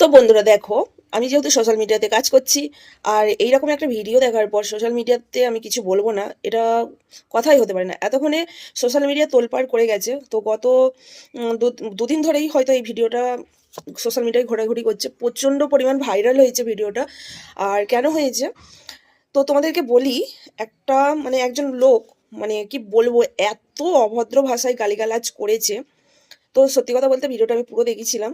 তো বন্ধুরা দেখো, আমি যেহেতু সোশ্যাল মিডিয়াতে কাজ করছি আর এইরকম একটা ভিডিও দেখার পর সোশ্যাল মিডিয়াতে আমি কিছু বলবো না, এটা কথাই হতে পারে না। এতক্ষণে সোশ্যাল মিডিয়া তোলপাড় করে গেছে। তো গত দুদিন ধরেই হয়তো এই ভিডিওটা সোশ্যাল মিডিয়ায় ঘোরাঘুরি করছে, প্রচণ্ড পরিমাণ ভাইরাল হয়েছে ভিডিওটা। আর কেন হয়েছে তো তোমাদেরকে বলি। একটা একজন লোক, কি বলবো, এত অভদ্র ভাষায় গালিগালাজ করেছে। তো সত্যি কথা বলতে ভিডিওটা আমি পুরো দেখেছিলাম।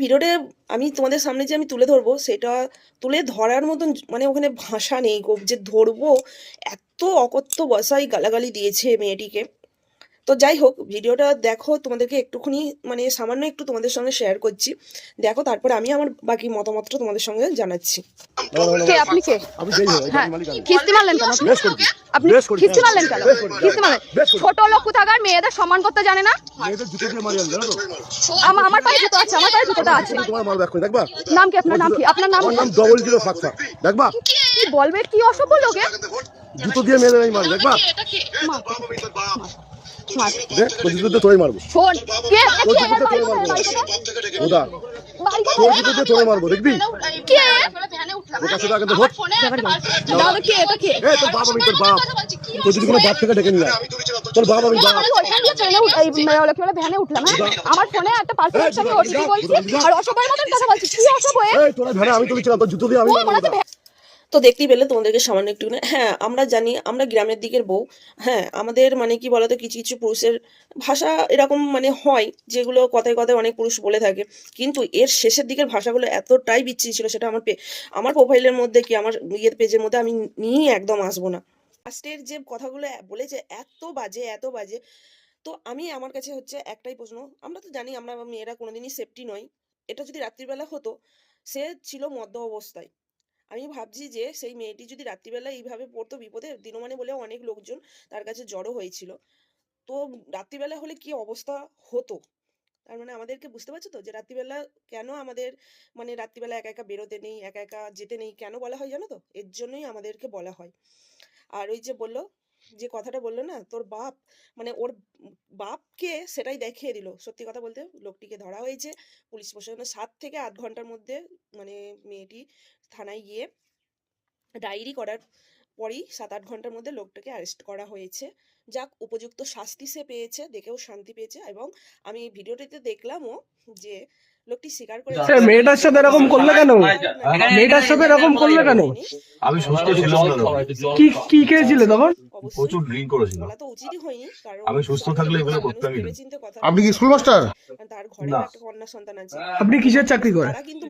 ভিডিওটা আমি তোমাদের সামনে যে আমি তুলে ধরবো, সেটা তুলে ধরার মতন ওখানে ভাষা নেই গো, যে ধরবো। এত অকথ্য ভাষায় গালাগালি দিয়েছে মেয়েটিকে। তো যাই হোক, ভিডিওটা দেখো, তোমাদেরকে একটুখানি সামান্য একটু তোমাদের সঙ্গে শেয়ার করছি। দেখো, তারপরে আমি আমার বাকি মতামতটা তোমাদের সঙ্গে জানাচ্ছি। কে আপনি? কে আমি যেই হই হ্যাঁ, আমি মালিক আমি খিস্তি মারলেন কেন আপনি? বেশ করি আপনি বেশ করি খিস্তি মারলেন কেন? খিস্তি মারলেন? বেশ করি। ছোট লোক কোথাকার, মেয়েদের সম্মান করতে জানে না। মেয়েদের জুতো দিয়ে মারি আমি জানো তো আমার পায়ে জুতো আছে, আমার পায়ে জুতোটা আছে। তোমার মারবো এখন দেখবা নাম কি আপনার? নাম কি আপনার? নাম আমার নাম ডবল জিরো ফাকফা দেখবা কি বলবে? কি অসভ্য লোকে। জুতো দিয়ে মেয়েদের আমি মারি দেখবা দেখ তোর জুতো দিয়ে তোই মারবো শোন, কে তোর কে জুতো দিয়ে তোই মারবো ওদা তোর জুতো দিয়ে তোই মারবো দেখবি কে ওর কাছে আগে ভোট দাদা? কে এটা? কে এই তোর বাপ আমি তোর বাপ তোর যদি কোনো বাপ থেকে ডেকে নিয়ে আয় তোর বাপ আমি বাপ আমি ওইখান দিয়ে ট্রেনে ভ্যানে উঠলাম। হ্যাঁ, আমার ফোনে একটা পার্সোনাল সাথে ওটিপি বলছি আর অসভ্যের মতন কথা বলছি। কি অসভ্য? এই তোরা ভেড়া আমি তুলেছিলাম তোর জুতো দিয়ে আমি মারবো তো দেখতেই পেলে তোমাদেরকে সামান্য একটু। হ্যাঁ, আমরা জানি, আমরা গ্রামের দিকের বউ। হ্যাঁ, আমাদের কি বলতো, কিছু কিছু পুরুষের ভাষা এরকম হয়, যেগুলো কথায় কথায় অনেক পুরুষ বলে থাকে। কিন্তু এর শেষের দিকের ভাষাগুলো এতটাই বিচ্ছিরি ছিল, সেটা আমার প্রোফাইলের মধ্যে কি আমার ইয়ের পেজের মধ্যে আমি নিয়ে একদম আসবো না। লাস্টের যে কথাগুলো বলেছে এত বাজে, এত বাজে। তো আমার কাছে হচ্ছে একটাই প্রশ্ন। আমরা তো জানি আমরা মেয়েরা কোনোদিনই সেফটি নই। এটা যদি রাত্রিবেলা হতো, সে ছিল মদ্য অবস্থায়। আমি ভাবছি যে সেই মেয়েটি যদি রাত্রিবেলা এইভাবে পড়তো বিপদে, দিনমানে বলে অনেক লোকজন তার কাছে জড়ো হয়েছিল। তো রাত্রিবেলা হলে কি অবস্থা হতো। তার আমাদেরকে বুঝতে পারছো তো, যে রাত্রিবেলা কেন আমাদের রাত্রিবেলা একা একা বেরোতে নেই, একা একা যেতে নেই, কেন বলা হয় জানো তো? এর জন্যই আমাদেরকে বলা হয়। আর ওই যে বললো, যে কথাটা বললো না, তোর বাপ, ওর বাপকে সেটাই দেখিয়ে দিল। সত্যি কথা বলতে লোকটিকে ধরা হয়েছে পুলিশ প্রশাসনের 7 থেকে 8 ঘন্টার মধ্যে। মেয়েটি থানায় গিয়ে ডায়েরি করার পরই 7-8 ঘন্টার মধ্যে লোকটাকে অ্যারেস্ট করা হয়েছে। যাক, উপযুক্ত শাস্তি সে পেয়েছে, দেখেও শান্তি পেয়েছে। এবং আমি ভিডিওটিতে দেখলামও যে লোকটি স্বীকার করে মেয়েটার সাথে এরকম করলে কেন? মেয়েটার সাথে এরকম করলে কেন? আমি সুস্থ ছিলাম না তখন। কি কি খেয়েছিলে তখন? প্রচুর ড্রিঙ্ক করেছিলাম। বলা তো উচিতই হয়নি, কারণ আমি সুস্থ থাকলে এগুলো করতামই না। ভেবেচিন্তে কথা আপনি কি স্কুল মাস্টার তার ঘরে না। একটা কন্যা সন্তান আছে। আপনি কিসের চাকরি করেন? তারা কিন্তু